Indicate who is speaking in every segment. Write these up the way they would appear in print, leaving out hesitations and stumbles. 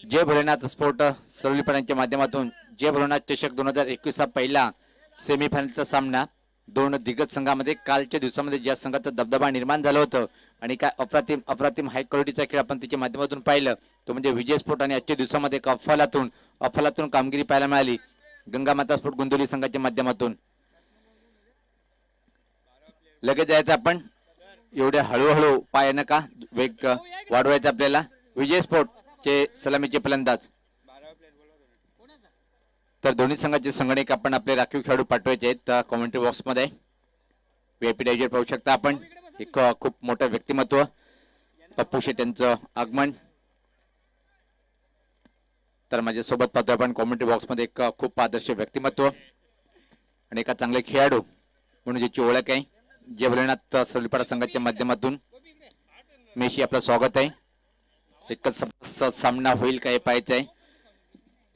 Speaker 1: जय Bholenath sport सरवलीपणाच्या माध्यमातून जय भोलेनाथ चषक 2021 पहिला सेमीफायनलचा सामना दोन दिग्गज संघामध्ये कालच्या दिवसामध्ये ज्या संघाचा दबदबा निर्माण झाला होतं आणि काय अप्रतिम हाय क्वालिटीचा खेळ आपण त्याच्या माध्यमातून पाहिलं तो म्हणजे विजय स्पोर्ट आणि आजच्या दिवसामध्ये एक अफलातून कामगिरी पाहायला मिळाली गंगामाता स्पोर्ट गोंदिवली संघाच्या माध्यमातून. लगेच जायचं आपण एवढे हळूहळू पाय नका वेग वाढवायचा आपल्याला. विजय स्पोर्ट चे सलामीचे फलंदाज तर दोन्ही संघाचे संगणक आपण आपले राखीव खेळाडू पाठवायचे आहेत कॉमेंट्री बॉक्स मध्ये. व्हीआयपी डायजर पाहू शकता आपण एक खूप मोठं व्यक्तिमत्व पप्पू शेट यांचं आगमन. तर माझ्यासोबत पाहतोय आपण कॉमेंट्री बॉक्स मध्ये एक खूप आदर्श व्यक्तिमत्व आणि एका चांगले खेळाडू म्हणून ज्याची ओळख आहे जय भोलेनाथ सरवलीपाडा संघाच्या माध्यमातून मेशी आपलं स्वागत आहे. एकच सामना होईल काय पाहायचं आहे.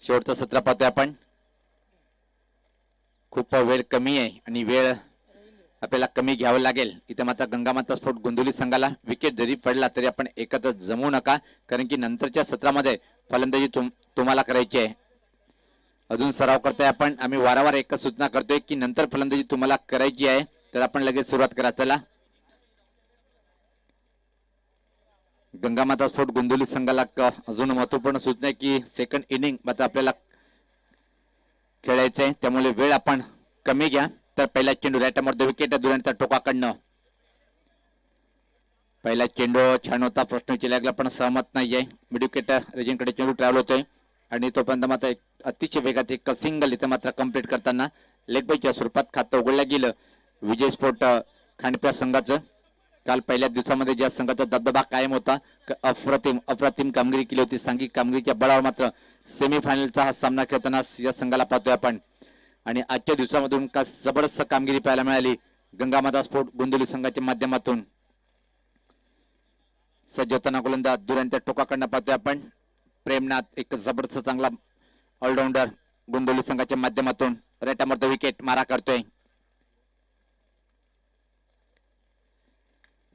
Speaker 1: शेवटचं सत्र पाहतोय आपण. खूप वेळ कमी आहे आणि वेळ आपल्याला कमी घ्यावं लागेल. इथे मात्र गंगामाता स्पोर्ट गोंदिवली संघाला विकेट जरी पडला तरी आपण एकत्र जमू नका कारण की नंतरच्या सत्रामध्ये फलंदाजी तुम्हाला करायची आहे. अजून सराव करतोय आपण. आम्ही वारंवार एकच सूचना करतोय की नंतर फलंदाजी तुम्हाला करायची आहे तर आपण लगेच सुरुवात करा. चला गंगामाता स्पोर्ट गोंदिवली संघाला अजून महत्वपूर्ण सूचना आहे की सेकंड इनिंग मात्र आपल्याला खेळायचंय त्यामुळे वेळ आपण कमी घ्या. तर पहिला चेंडू राईटमध्ये विकेट दुरांचा टोकाकडनं पहिला चेंडू छान होता. प्रश्न विचारला पण सहमत नाहीये. मिड विकेट रेजिंगकडे चेंडू ट्रॅव्हल होतोय आणि तोपर्यंत मात्र एक अतिशय वेगात एक सिंगल इथं मात्र कंप्लीट करताना लेग बायच्या स्वरूपात खातं उघडलं गेलं विजय स्पोर्ट खांडप्या संघाचं. काल पहिल्या दिवसामध्ये ज्या संघाचा दबदबा कायम होता अप्रतिम कामगिरी केली होती. सांघिक कामगिरीच्या बळावर मात्र सेमीफायनलचा हा सामना खेळताना या संघाला पाहतोय आपण आणि आजच्या दिवसामधून का जबरदस्त कामगिरी पाहायला मिळाली गंगामाता स्पोर्ट गोंदिवली संघाच्या माध्यमातून. सज्ज होताना गोलंदाज दुरांच्या टोकाकडनं पाहतोय आपण प्रेमनाथ एक जबरदस्त चांगला ऑलराऊंडर गोंदिवली संघाच्या माध्यमातून राईटमध्ये विकेट मारा करतोय.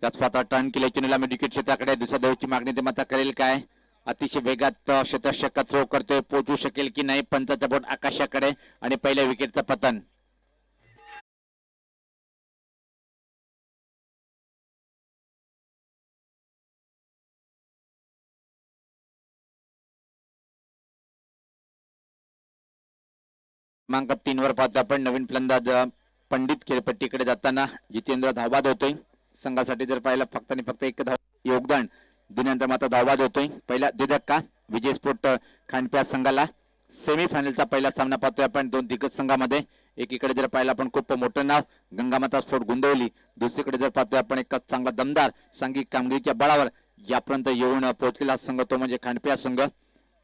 Speaker 1: स्वतः टर्न केले चेंडूला मिड विकेट क्षेत्राकडे दुसऱ्या धावेची मागणी ते मात्र करेल काय. अतिशय वेगात क्षेत्ररक्षक थ्रो करतोय. पोहोचू शकेल की नाही. पंचाचा बोट आकाशाकडे आणि पहिल्या विकेटचं पतन. क्रमांक 3 वर पाहतो आपण नवीन फलंदाज पंडित खेळपट्टीकडे जाताना जितेंद्र धावबाद होतोय. संघासाठी जर पाहिलं फक्त आणि फक्त एक योगदान दिल्यानंतर मात्र धावबाद होतोय. पहिला धक्का विजय स्पोर्ट खांडप्या संघाला. सेमीफायनलचा पहिला सामना पाहतोय आपण दोन दिग्गज संघामध्ये. एकीकडे जर पाहिलं आपण खूप मोठं नाव गंगामाता स्पोर्ट गोंदिवली. दुसरीकडे जर पाहतोय आपण एक चांगला दमदार सांघिक कामगिरीच्या बळावर यापर्यंत येऊन पोहोचलेला संघ तो म्हणजे खांडप्या संघ.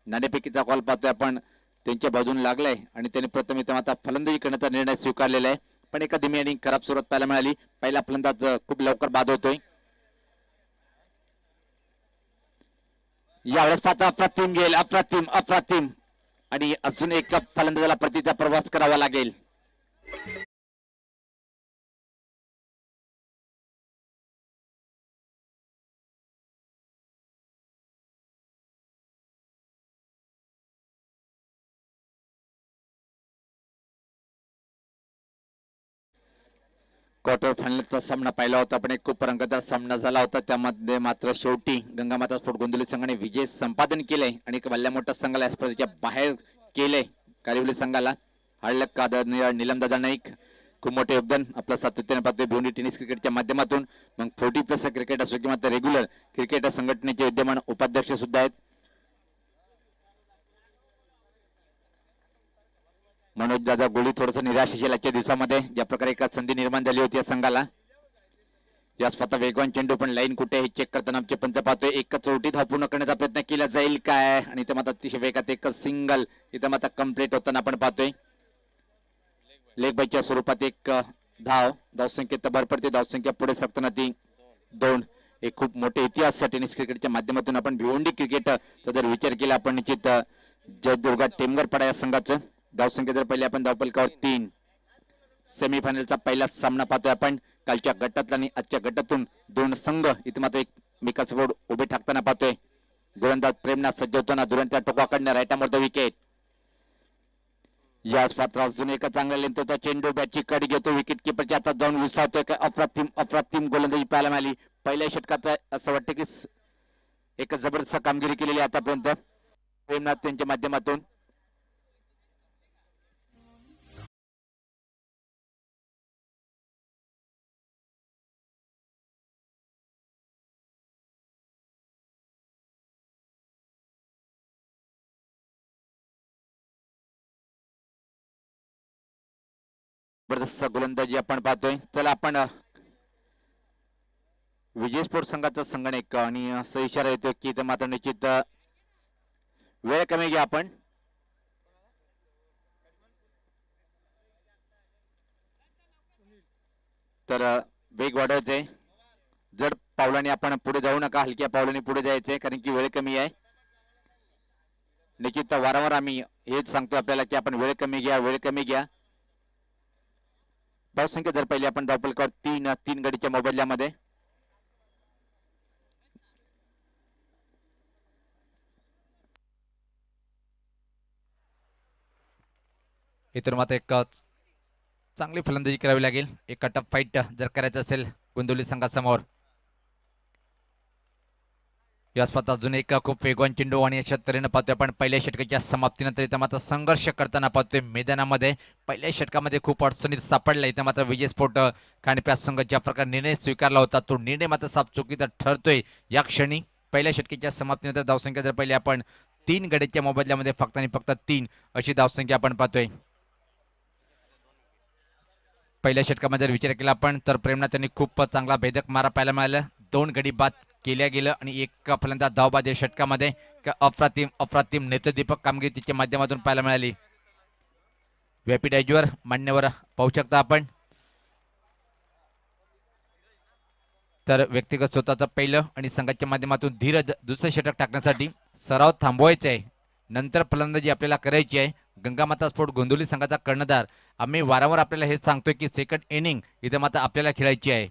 Speaker 1: नाणेफेकीचा कॉल पाहतोय आपण त्यांच्या बाजूने लागलाय आणि त्यांनी प्रथम इथं मात्र फलंदाजी करण्याचा निर्णय स्वीकारलेला आहे. पण एका धीमी आणि खराब सुरुवात पाहायला मिळाली. पहिला फलंदाज खूप लवकर बाद होतोय. यावेळेस पाहता अप्रतिम गेल अप्रतिम आणि अजून एक फलंदाजाला प्रतिचा प्रवास करावा लागेल. क्वार्टर फायनलचा सामना पाहिला होता पण एक खूप रंगतदार सामना झाला होता. त्यामध्ये मात्र शेवटी गंगामाता स्पोर्ट गोंदिवली संघाने विजय संपादन केले आणि एक भल्या मोठ्या संघाला स्पर्धेच्या बाहेर केले. कालिवली संघाला हळक आदरणीय निलमदादा नाईक खूप मोठे योगदान आपलं सातत्याने पाहतोय भिवंडी टेनिस क्रिकेटच्या माध्यमातून. मग 40+ क्रिकेट असो किंवा रेग्युलर क्रिकेट संघटनेचे विद्यमान उपाध्यक्ष सुद्धा आहेत. मनोज दादा गोळी थोडस निराश असेल आजच्या दिवसामध्ये ज्या प्रकारे एका संधी निर्माण झाली होती या संघाला. या स्वतः वेगवान चेंडू पण लाईन कुठे हे चेक करताना आमचे पंच पाहतोय. एक चौटी धाव पूर्ण करण्याचा प्रयत्न केला जाईल काय आणि ते मात्र अतिशय वेगात एक सिंगल इथं मात्र कम्प्लीट होताना आपण पाहतोय. लेग बायच्या स्वरूपात एक धावसंख्येत भर पडते. धावसंख्या पुढे सरकताना ती 2. एक खूप मोठे इतिहास टेनिस क्रिकेटच्या माध्यमातून आपण भिवंडी क्रिकेटचा जर विचार केला आपण निश्चित जयदुर्गा टेमगरपाडा या संघाचं धावसंख्या जर पहिले आपण धावपलकावर 3. सेमीफायनलचा पहिला सामना पाहतोय आपण. कालच्या गटातला आणि आजच्या गटातून दोन संघ इथे मात्र एकमेकासमोर उभे ठाकताना पाहतोय. गोलंदाज प्रेमनाथ सज्ज होताना दुरंत्या टोकाकडनं राईटामोर द विकेट. याच पात्र अजून एका चांगल्या लेंथचा चेंडू बॅटची कडी घेतो. विकेट किपरच्या हातात जाऊन विसावतोय. अप्रतिम गोलंदाजी पाहायला मिळाली पहिल्या षटकाचा. असं वाटतं की एक जबरदस्त कामगिरी केलेली आतापर्यंत प्रेमनाथ त्यांच्या माध्यमातून. जबरदस्त गोलंदाजी आपण पाहतोय. चला आपण विजय स्पोर्ट संघाचा संगणक आणि असं इशारा येतो की इथं मात्र निश्चित वेळ कमी घ्या आपण. तर वेग वाढवायचे. जड पावलाने आपण पुढे जाऊ नका, हलक्या पावलाने पुढे जायचे कारण की वेळ कमी आहे. निश्चित वारंवार आम्ही हेच सांगतो आपल्याला की आपण वेळ कमी घ्या, वेळ कमी घ्या. धावसंख्या जर पहिले आपण धावफलकावर तीन गडीच्या मोबदल्यामध्ये. इतर मात्र एक चांगली फलंदाजी करावी लागेल. एक टफ फाईट जर करायचं असेल गोंदिवली संघासमोर. या स्पर्धेत अजून एक खूप वेगवान चेंडू आणि अशा तऱ्हेनं पाहतोय आपण पहिल्या षटकाच्या समाप्तीनंतर इथं मात्र संघर्ष करताना पाहतोय मैदानामध्ये. पहिल्या षटकामध्ये खूप अडचणीत सापडला. इथं मात्र विजय स्पोर्ट खांडप्या संघ ज्या प्रकारे निर्णय स्वीकारला होता तो निर्णय मात्र साफ चुकीचा ठरतोय या क्षणी. पहिल्या षटकाच्या समाप्तीनंतर धावसंख्या जर पहिले आपण 3 गडीच्या मोबदल्यामध्ये फक्त आणि फक्त 3 अशी धावसंख्या आपण पाहतोय. पहिल्या षटकामध्ये जर विचार केला आपण तर प्रेमनाथ त्यांनी खूप चांगला भेदक मारा पाहायला मिळाला. 2 गडी बाद केल्या गेलं आणि एक फलंदाज धावबाद या षटकामध्ये अप्रतिम नेत्रदीपक कामगिरी तिच्या माध्यमातून पाहायला मिळाली. व्यापीट एजवर मान्यवर पाहू शकता आपण. तर व्यक्तिगत स्वतःचं पहिलं आणि संघाच्या माध्यमातून धीरज दुसरं षटक टाकण्यासाठी सराव थांबवायचा आहे. नंतर फलंदाजी आपल्याला करायची आहे. गंगामाता स्पोर्ट गोंदिवली संघाचा कर्णधार आम्ही वारंवार आपल्याला हे सांगतोय की सेकंड इनिंग इथं मात्र आपल्याला खेळायची आहे.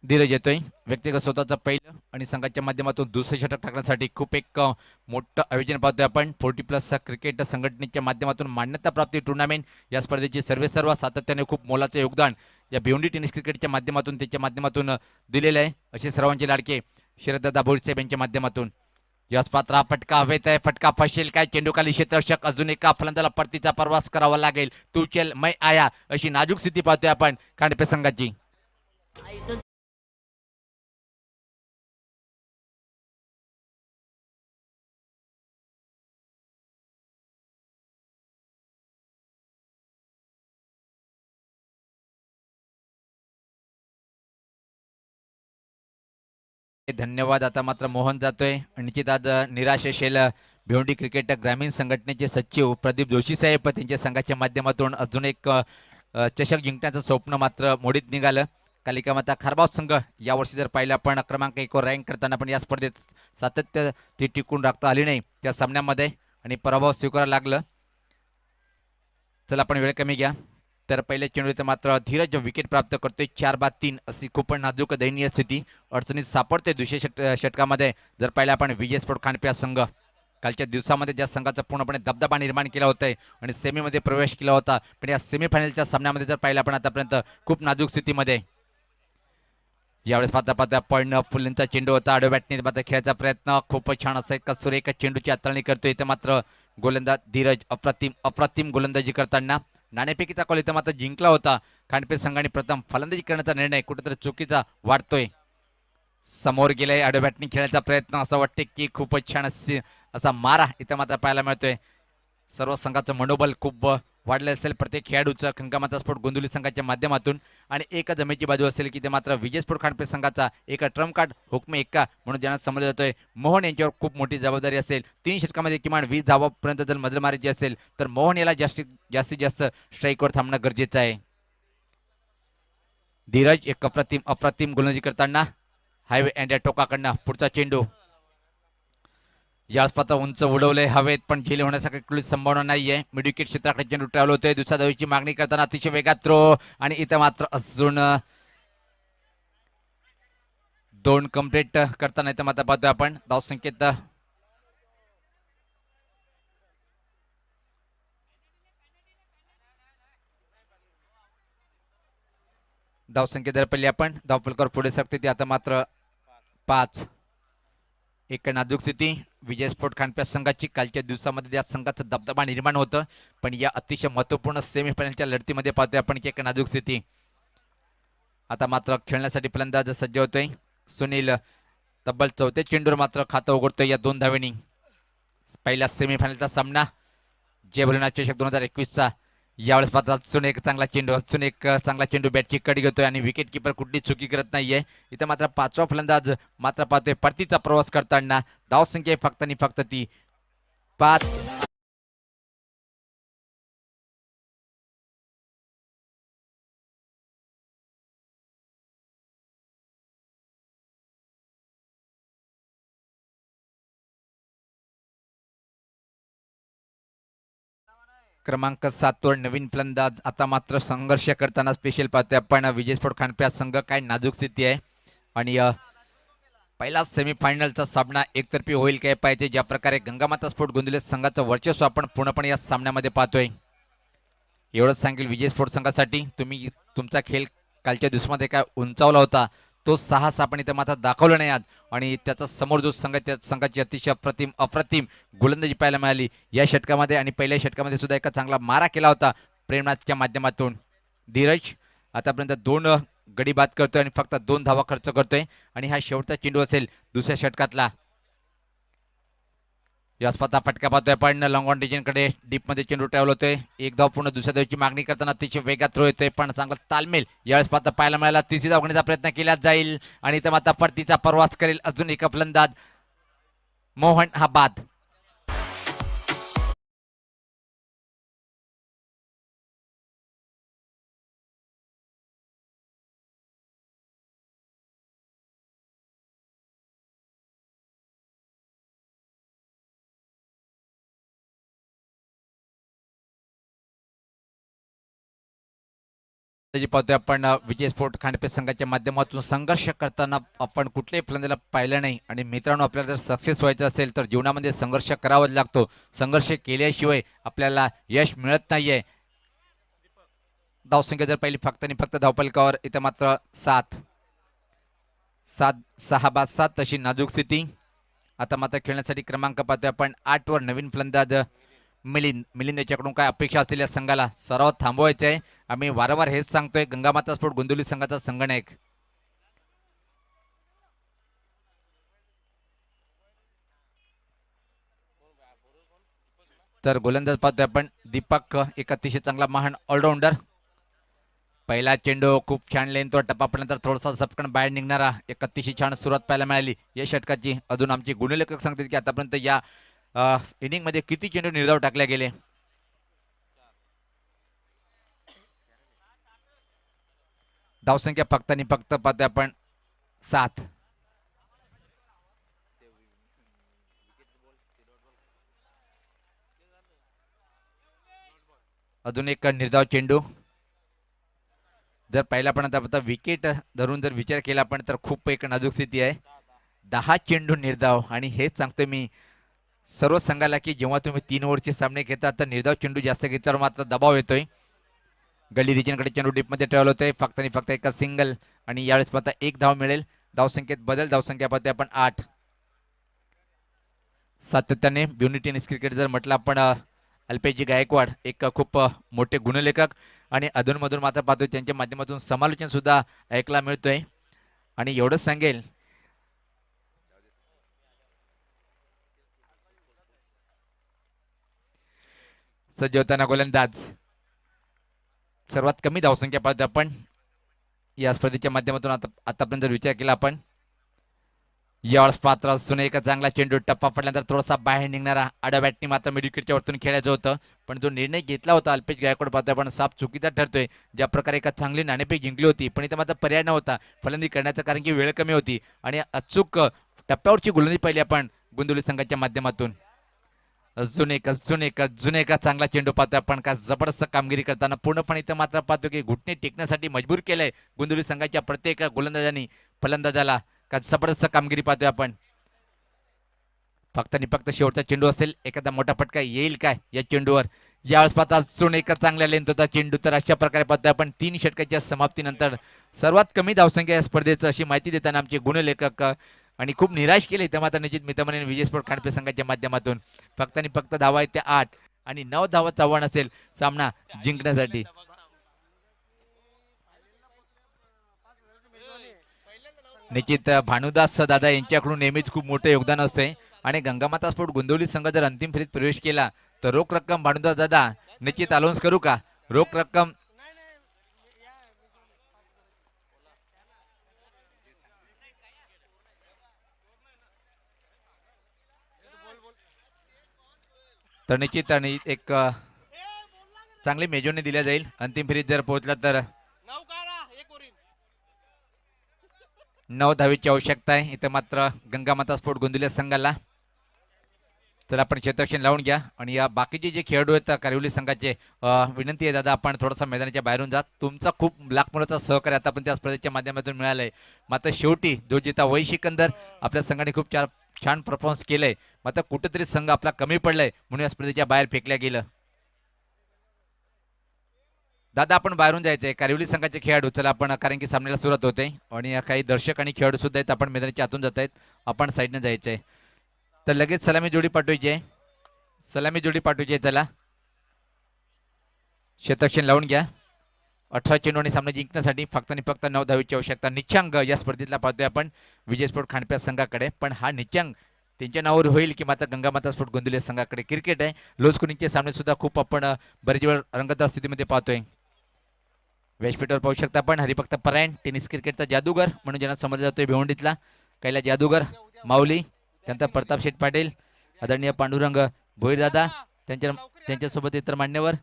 Speaker 1: धीरज येतोय. व्यक्तिगत स्वतःचं पहिलं आणि संघाच्या माध्यमातून दुसरं षटक टाकण्यासाठी खूप एक मोठं आयोजन पाहतोय आपण. 40+ क्रिकेट संघटनेच्या माध्यमातून मान्यता प्राप्ती टुर्नामेंट या स्पर्धेची सर्व सातत्याने खूप मोलाचं योगदान या भिवंडी टेनिस क्रिकेटच्या माध्यमातून त्याच्या माध्यमातून दिलेलं आहे. असे सर्वांचे लाडके शरददादा भोईरसाहेब यांच्या माध्यमातून. याच पात्र फटका हवेत आहे. फटका फसेल काय? चेंडू खाली क्षेत्ररक्षक. अजून एका फलंदाला परतीचा प्रवास करावा लागेल. तू चल मै आया अशी नाजूक स्थिती पाहतोय आपण खांडपे संघाची. धन्यवाद. आता मात्र मोहन जातोय. निश्चित आज निराश असेल भिवंडी क्रिकेट ग्रामीण संघटनेचे सचिव प्रदीप जोशी साहेब. त्यांच्या संघाच्या माध्यमातून अजून एक चषक जिंकण्याचं स्वप्न मात्र मोडीत निघालं. कालिका माता खारबाव संघ यावर्षी जर पाहिलं आपण क्रमांक 1 वर रँक करताना पण या स्पर्धेत सातत्य ती टिकून राखता आली नाही त्या सामन्यामध्ये आणि पराभव स्वीकारायला लागलं. चला आपण वेळ कमी घ्या. तर पहिल्या चेंडूत मात्र धीरज विकेट प्राप्त करतोय. 4-3 अशी खूप नाजूक दयनीय स्थिती अडचणीत सापडते दुसऱ्या षटकामध्ये. जर पाहिलं आपण विजय स्पोर्ट खांडप्या संघ कालच्या दिवसामध्ये ज्या संघाचा पूर्णपणे दबदबा निर्माण केला होता आणि सेमीमध्ये प्रवेश केला होता, पण या सेमीफायनलच्या सामन्यामध्ये जर पाहिलं आपण आतापर्यंत खूप नाजूक स्थितीमध्ये. यावेळेस पाहता पळणं फुलेंचा चेंडू होता. आडव्या बॅटने मात्र खेळायचा प्रयत्न खूप छान असा एक सुरेख चेंडूची हाताळणी करतोय. इथं मात्र गोलंदाज धीरज अप्रतिम गोलंदाजी करताना नाणेफेकीचा कॉल इथं मात्र जिंकला होता. खांडपे संघाने प्रथम फलंदाजी करण्याचा निर्णय कुठेतरी चुकीचा वाटतोय. समोर गेलाय आडव्या बॅटने खेळण्याचा प्रयत्न. असं वाटते की खूपच छान असा मारा इथं मात्र पाहायला मिळतोय. सर्व संघाचं मनोबल खूप वाढलं असेल प्रत्येक खेळाडूचं गंगामाता स्पोर्ट गोंदिवली संघाच्या माध्यमातून. आणि एक जमेची बाजू असेल की ते मात्र विजय स्पोर्ट खांडपे संघाचा एक ट्रम्प कार्ड हुकमे एक्का म्हणून ज्यांना समजलं जातोय. मोहन यांच्यावर खूप मोठी जबाबदारी असेल. 3 षटकामध्ये किमान 20 धावापर्यंत जर मजल मारायची असेल तर मोहन याला जास्तीत जास्त स्ट्राईकवर थांबणं गरजेचं आहे. धीरज एक अप्रतिम गोलंदाजी करताना हायवे अँड टोकाकडनं पुढचा चेंडू. या स्पर्धा उंच उडवले हवेत पण झेल होण्यासाठी कुठलीच संभावना नाहीये. मिड विकेट क्षेत्राकडे चेंडू ट्रॅव्हल होतोय. दुसऱ्या धावेची मागणी करताना अतिशय वेगात थ्रो आणि इथं मात्र अजून 2 कंप्लीट करताना इथं मात्र पाहतोय आपण धावसंख्येत धावसंख्येत जर पहिली आपण धावफलकावर पुढे सरकते ती आता मात्र 5. एक नाजूक स्थिती विजय स्पोर्ट खानप्या संघाची कालच्या दिवसामध्ये या संघाचा दबदबा निर्माण होतं, पण या अतिशय महत्त्वपूर्ण सेमीफायनलच्या लढतीमध्ये पाहतोय आपण की एक नाजूक स्थिती. आता मात्र खेळण्यासाठी फलंदाज सज्ज होतोय सुनील. तब्बल 4थ्या चेंडूवर मात्र खातं उघडतोय या 2 धावेनी. पहिला सेमीफायनलचा सामना जेवलिना चषक 2021चा. यावेळेस मात्र अजून एक चांगला चेंडू बॅटची कडी घेतोय आणि विकेट किपर कुठली चुकी करत नाहीये. इथं मात्र 5वा फलंदाज मात्र पाहतोय परतीचा प्रवास करताना. धावसंख्या फक्त आणि फक्त ती 5. क्रमांक 7 वर नवीन फलंदाज आता मात्र संघर्ष करताना स्पेशल पाहतोय आपण विजय स्पोर्ट खानप्या संघ. काय नाजूक स्थिती आहे आणि पहिला सेमीफायनलचा सामना एकतर्फी होईल काय पाहिजे. ज्या प्रकारे गंगामाता स्पोर्ट गोंदिवली संघाचं वर्चस्व आपण पूर्णपणे या सामन्यामध्ये पाहतोय. एवढंच सांगेल विजय स्पोर्ट संघासाठी, तुम्ही तुमचा खेळ कालच्या दिवसामध्ये काय उंचावला होता तो साहस आपण इथं मात्र दाखवलं नाही आज, आणि त्याचा समोर जो संघ त्या संघाची अतिशय अप्रतिम गोलंदाजी पाहायला मिळाली या षटकामध्ये. आणि पहिल्या षटकामध्ये सुद्धा एका चांगला मारा केला होता प्रेमनाथच्या माध्यमातून. धीरज आतापर्यंत 2 गडी बाद करतोय आणि फक्त 2 धावा खर्च करतोय, आणि हा शेवटचा चेंडू असेल दुसऱ्या षटकातला. या स्वतः फटका पाहतोय पण लॉंग ऑन डिजनकडे डीपमध्ये चेंडू ट्रॅव्हल होतोय. एक धाव पूर्ण दुसऱ्या धावची मागणी करताना अतिशय वेगात थ्रो येतोय, पण चांगला तालमेल यावेळेस पाहता पाहायला मिळाला. तिसरी धाव घेण्याचा प्रयत्न केला जाईल आणि इथं मात्र परतीचा प्रवास करेल अजून एक फलंदाज मोहन हा बाद. पाहतोय आपण विजय स्पोर्ट खांडपे संघाच्या माध्यमातून संघर्ष करताना आपण कुठल्याही फलंदाजाला पाहिलं नाही. आणि मित्रांनो, आपल्याला जर सक्सेस व्हायचं असेल तर जीवनामध्ये संघर्ष करावाच लागतो. संघर्ष केल्याशिवाय आपल्याला यश मिळत नाहीये. धावसंख्या जर पाहिली फक्त आणि फक्त धावफलकावर इथं मात्र 7. 6 बाद 7 तशी नाजूक स्थिती. आता मात्र खेळण्यासाठी क्रमांक पाहतोय आपण 8 वर नवीन फलंदाज मिलिंद याच्याकडून काय अपेक्षा असलेल्या संघाला सराव थांबवायचा आहे. आम्ही वारंवार हेच सांगतोय, गंगामाता स्पोर्ट गोंदिवली संघाचा संगणक. तर गोलंदाज पाहतोय आपण दीपक, एक अतिशय चांगला महान ऑलराऊंडर. पहिला चेंडू खूप छान लेन, तो टप्पापर्यंत थोडासा झपकन बाहेर निघणारा. एक अतिशय छान सुरुवात पाहायला मिळाली या षटकाची. अजून आमचे गुणलेखक सांगतात की आतापर्यंत या इनिंग मध्ये किती चेंडू निर्धाव टाकले गेले. धावसंख्या फक्त आणि फक्त पाहतोय आपण 7. अजून एक निर्धाव चेंडू. जर पहिला पण आता विकेट धरून जर विचार केला आपण तर खूप एक नाजूक स्थिती आहे. 10 चेंडू निर्धाव, आणि हेच सांगतोय मी सर्व संघाला की जेव्हा तुम्ही 3 ओव्हरचे सामने घेता तर निर्धाव चेंडू जास्त घेतल्यावर मात्र दबाव येतोय. गली रिजनकडे चेंडू डीपमध्ये ट्रॅव्हल होतोय. फक्त आणि फक्त एका सिंगल, आणि यावेळेस पाहता 1 धाव मिळेल. धावसंख्येत बदल. धावसंख्या पाहतोय आपण 8. सातत्याने ब्युनी टेनिस क्रिकेट जर म्हटलं आपण अल्पेजी गायकवाड एक खूप मोठे गुणलेखक, आणि अधूनमधून मात्र पाहतोय त्यांच्या माध्यमातून समालोचन सुद्धा ऐकला मिळतोय. आणि एवढंच सांगेल, सज्ज होताना गोलंदाज. सर्वात कमी धावसंख्या पाहतो आपण या स्पर्धेच्या माध्यमातून. आतापर्यंत जर विचार केला आपण, यावेळेस पात्र असून एक चांगला चेंडू टप्पा पडल्यानंतर थोडासा बाहेर निघणारा. आडव्या बॅटनी मात्र मिडविकेटच्या वरतून खेळायचं होतं, पण जो निर्णय घेतला होता अल्पेश गायकवाड पाहतोय आपण साफ चुकीचा ठरतोय. ज्या प्रकारे एका चांगली नाणेफेक जिंकली होती, पण इथं मात्र पर्याय नव्हता फलंदाजी करण्याचा, कारण की वेळ कमी होती. आणि अचूक टप्प्यावरची गोलंदाजी पाहिली आपण गोंदिवली संघाच्या माध्यमातून. अजून एक चांगला चेंडू पाहतोय आपण. का जबरदस्त कामगिरी करताना पूर्णपणे इथं मात्र पाहतो की घुटणे टेकण्यासाठी मजबूर केलंय गोंदिवली संघाच्या प्रत्येक गोलंदाजांनी फलंदाजाला. का जबरदस्त कामगिरी पाहतोय आपण. फक्त आणि फक्त शेवटचा चेंडू असेल, एखादा मोठा फटका येईल काय या चेंडूवर. यावेळेस पाहता अजून एक चांगल्या लेंथ होता चेंडू. तर अशा प्रकारे पाहतोय आपण 3 षटकाच्या समाप्तीनंतर सर्वात कमी धावसंख्या या स्पर्धेचं अशी माहिती देताना आमचे गुणलेखक आणि खूप निराश केले त्या मात्र निश्चित मित्रमंडळी विजय स्पोर्ट खांडपे संघाच्या माध्यमातून. फक्त आणि फक्त धावा आहेत त्या 8 आणि 9 धावाचं आव्हान असेल सामना जिंकण्यासाठी. निश्चित भानुदास दादा यांच्याकडून नेहमीच खूप मोठं योगदान असते आणि गंगामाता स्पोर्ट गोंदिवली संघ जर अंतिम फेरीत प्रवेश केला तर रोख रक्कम भानुदास दादा निश्चित अलाउन्स करू का? रोख रक्कम तर निश्चित आणि एक चांगली मेजोनी दिल्या जाईल अंतिम फेरीत जर पोहोचला तर. 9 धावेची आवश्यकता आहे इथं मात्र गंगामाता स्पोर्ट गोंदिवली संघाला. तर आपण क्षेत्ररक्षण लावून घ्या आणि या बाकीचे जे खेळाडू आहेत कारिवली संघाचे विनंती आहे दादा आपण थोडासा मैदानाच्या बाहेरून जा. तुमचा खूप लाखमोलाचा सहकार्य आता पण त्या स्पर्धेच्या माध्यमातून मिळालंय. मात्र शेवटी जो जिता वही सिकंदर आपल्या संघाने खूप छान परफॉर्मन्स केलंय. मात्र कुठेतरी संघ आपला कमी पडलाय म्हणून या स्पर्धेच्या बाहेर फेकल्या गेलं. दादा आपण बाहेरून जायचंय कारिवली संघाचे खेळाडू. चला आपण कारण की सामन्याला सुरुवात होते आणि काही दर्शक आणि खेळाडू सुद्धा आहेत. आपण मैदानाच्या आतून जात आहेत. आपण साईडने जायचंय. तर लगेच सलामी जोडी पाठवायची आहे. सलामी जोडी पाठवायची आहे. त्याला क्षेत्ररक्षण लावून घ्या. 18 चेंडू आणि सामना जिंकण्यासाठी फक्त आणि फक्त 9 धावेची आवश्यकता. निच्चांक या स्पर्धेतला पाहतोय आपण विजय स्पोर्ट खांडप्या संघाकडे. पण हा निच्चांक त्यांच्या नावावर होईल की मात्र गंगामाता स्पोर्ट गोंदिवली संघाकडे. क्रिकेट आहे. लोजकुनिंगचे सामने सुद्धा खूप आपण बरेच वेळ रंगतदार स्थितीमध्ये पाहतोय. व्यासपीठावर पाहू शकता आपण हरिभक्त परायण टेनिस क्रिकेटचा जादूगर म्हणून ज्यांना समजला जातोय भिवंडीतला. कैला जादूगर माऊली, त्यानंतर प्रताप शेठ पाटील, आदरणीय पांडुरंग भोईरदादा, त्यांच्यासोबत इतर मान्यवर.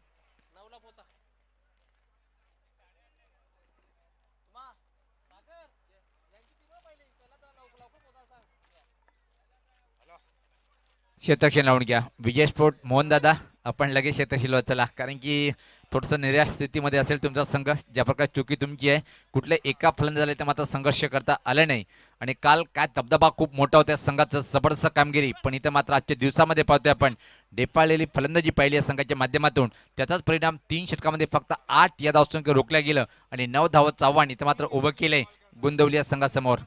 Speaker 1: क्षेत्ररक्षण लावून घ्या. विजय स्पोर्ट मोहन दादा आपण लगेच क्षेत्रशील चला कारण की थोडंसं निराश स्थितीमध्ये असेल तुमचा संघ. ज्या प्रकारे चुकी तुमची आहे कुठल्या एका फलंदाजाला तर मात्र संघर्ष करता आलं नाही आणि काल काय दबदबा खूप मोठा होता संघाचं जबरदस्त कामगिरी. पण इथं मात्र आजच्या दिवसामध्ये पाहतोय आपण डेपाळलेली फलंदाजी पाहिली या संघाच्या माध्यमातून. त्याचाच परिणाम 3 षटकामध्ये फक्त 8 या धावसंख्या रोखल्या गेलं आणि 9 धावाचं आव्हान इथं मात्र उभं केलंय गोंदिवली या संघासमोर.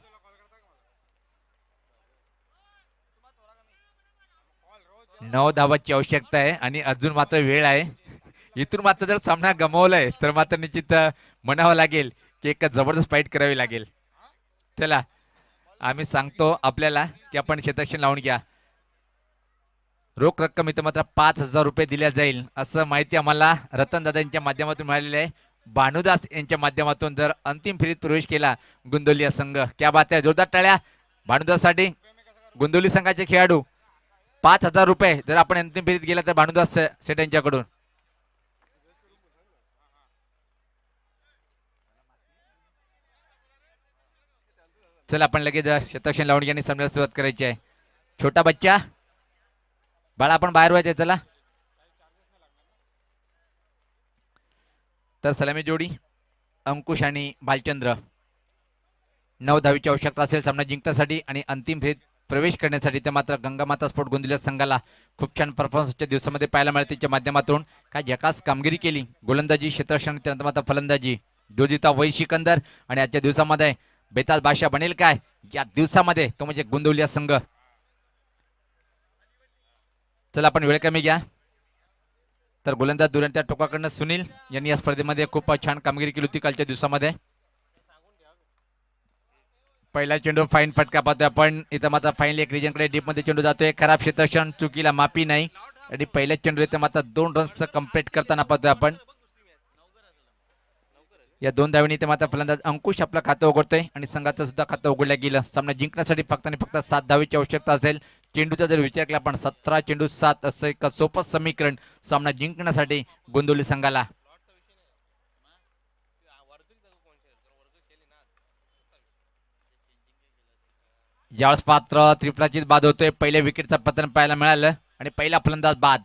Speaker 1: 9 धावाची आवश्यकता आहे आणि अजून मात्र वेळ आहे. इथून मात्र जर सामना गमावलाय तर मात्र निश्चित म्हणावं लागेल की एक जबरदस्त फाईट करावी लागेल. चला आम्ही सांगतो आपल्याला की आपण क्षेत्ररक्षण लावून घ्या. रोख रक्कम इथं मात्र 5,000 रुपये दिल्या जाईल असं माहिती आम्हाला रतनदादा यांच्या माध्यमातून मिळालेलं आहे. भानुदास यांच्या माध्यमातून जर अंतिम फेरीत प्रवेश केला गोंदिवली संघ. क्या बात आहे. जोरदार टाळ्या भानुदास साठी. गोंदिवली संघाचे खेळाडू 5,000 रुपये जर आपण अंतिम फेरीत गेला तर भानुदास सेठ यांच्याकडून. चला आपण लगेच क्षेत्ररक्षण लावून घ्या आणि सामन्याला सुरुवात करायची आहे. छोटा बच्चा बाळा आपण बाहेर व्हायचंय. चला तर सलामी जोडी अंकुश आणि भालचंद्र. 9 धावेची आवश्यकता असेल सामना जिंकण्यासाठी आणि अंतिम फेरीत प्रवेश करण्यासाठी. तर मात्र गंगामाता स्पोर्ट गोंदिवली संघाला खूप छान परफॉर्मन्सच्या दिवसामध्ये पाहायला मिळते. त्याच्या माध्यमातून काय झकास कामगिरी केली. गोलंदाजी क्षेत्ररक्षण त्यानंतर मात्र फलंदाजी जोजिता वही सिकंदर आणि आजच्या दिवसामध्ये बेताज बादशाह बनेल काय या दिवसामध्ये तो म्हणजे गोंदिवली संघ. चला आपण वेळ कमी घ्या. तर गोलंदाज दुरंत्या टोकाकडनं सुनील यांनी या स्पर्धेमध्ये खूप छान कामगिरी केली होती कालच्या दिवसामध्ये. पहिला चेंडू फाईन फटका पाहतोय आपण. इथं मात्र फाईनली एक रिजनकडे डीप मध्ये चेंडू जातोय. खराब क्षेत्ररक्षण चुकीला माफी नाही आणि पहिल्या चेंडू इथं मात्र 2 रन्स कंप्लीट करताना पाहतोय आपण. या 2 धावांनी इथं मात्र फलंदाज अंकुश आपलं खातं उघडतोय आणि संघाचं सुद्धा खातं उघडलं गेलं. सामना जिंकण्यासाठी फक्त आणि फक्त 7 धावेची आवश्यकता असेल. चेंडूचा जर विचार केला आपण 17 चेंडू 7 असं एक सोपं समीकरण सामना जिंकण्यासाठी गोंदिवली संघाला. यावेळेस पात्र त्रिफलाचीच बाद होतोय. पहिल्या विकेटचं पतन पाहायला मिळालं आणि पहिला फलंदाज बाद.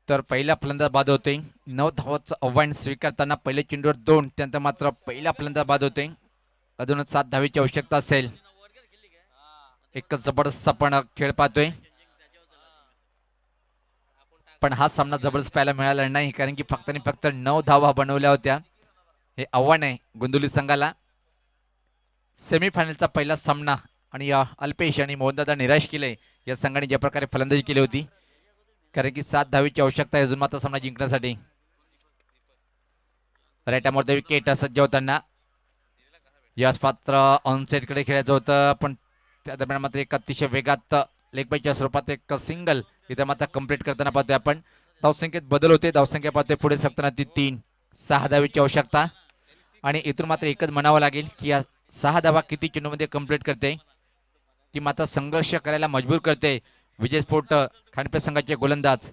Speaker 1: तर पहिला फलंदाज बाद होतोय. 9 धावांचं आव्हान स्वीकारताना पहिले चेंडूवर 2, त्यानंतर मात्र पहिला फलंदाज बाद होतोय. अजूनच 7 धावेची आवश्यकता असेल. एकच जबरदस्त आपण खेळ पाहतोय, पण हा सामना जबरदस्त पाहायला मिळाला नाही, कारण की फक्त आणि फक्त 9 धावा बनवल्या होत्या. हे आव्हान आहे गोंदवली संघाला. सेमीफायनलचा पहिला सामना आणि अल्पेश आणि मोहनदादा निराश केले या संघाने ज्या प्रकारे फलंदाजी केली होती, कारण की 7 धावेची आवश्यकता आहे अजून मात्र सामना जिंकण्यासाठी. राईट विकेट सज्ज होताना यास पात्र ऑनसेट कडे खेळायचं होतं, पण त्या दरम्यान मात्र एक अतिशय वेगात लेगबाईच्या स्वरूपात एक सिंगल इथे मात्र कंप्लीट करताना पाहतोय आपण. धावसंख्येत बदल होते, धावसंख्या पाहतोय पुढे सरकताना ती 3-6 धावेची आवश्यकता. आणि इथून मात्र एकच म्हणावं लागेल की या 6 धावा किती चेंडूमध्ये कंप्लीट करते, ती मात्र संघर्ष करायला मजबूर करते विजय स्पोर्ट खांडपे संघाचे गोलंदाज.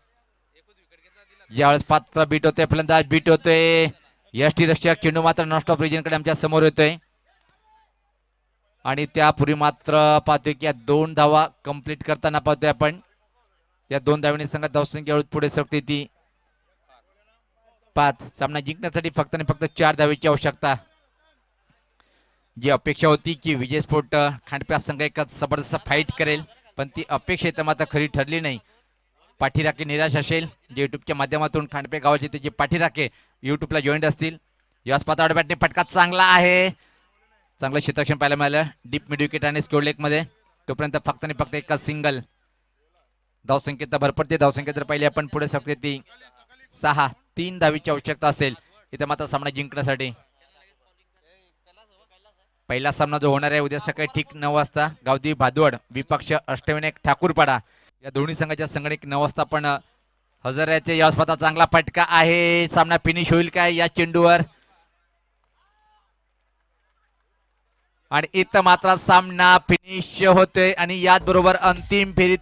Speaker 1: ज्यावेळेस पात्र बीट होते, फलंदाज बीट होतोय, यष्टी रक्षक चेंडू मात्र नॉनस्टॉप रिजन कडे आमच्या समोर येतोय. आणि त्यापूर्वी मात्र पाहतोय की या 2 धावा कंप्लीट करताना पाहतोय आपण. या 2 धावांनी संघात धावसंख्या पुढे सरकते ती 5. सामना जिंकण्यासाठी फक्त आणि फक्त 4 धावेची आवश्यकता. जी अपेक्षा होती की विजय स्पोर्ट खांडप्या संघ एक जबरदस्त फाईट करेल, पण ती अपेक्षा इथं मात्र खरी ठरली नाही. पाठीराखे निराश असेल जे युट्यूबच्या माध्यमातून खांडपे गावाचे त्याचे पाठीराखे युट्यूबला जॉईंट असतील. यास पातावड बॅटने फटका चांगला आहे, चांगलं क्षेत्ररक्षण पाहायला मिळालं डीप मिड विकेट आणि स्कोर लेग मध्ये. तोपर्यंत फक्त आणि फक्त एका सिंगल. धावसंख्येत भर पडते, धावसंख्या जर पाहिली आपण पुढे सरकते ती 6. 3 धावीची आवश्यकता असेल इथे मात्र सामना जिंकण्यासाठी. पहिला सामना जो होणार आहे उद्या सकाळी ठीक 9 वाजता गावदी भादवड विपक्ष अष्टविनायक ठाकूरपाडा या दोन्ही संघाच्या संगणक 9 वाजता पण हजर याचे. यास्पता चांगला फटका आहे, सामना फिनिश होईल काय या चेंडूवर. आणि इथं मात्र सामना फिनिश होतोय आणि याच बरोबर अंतिम फेरीत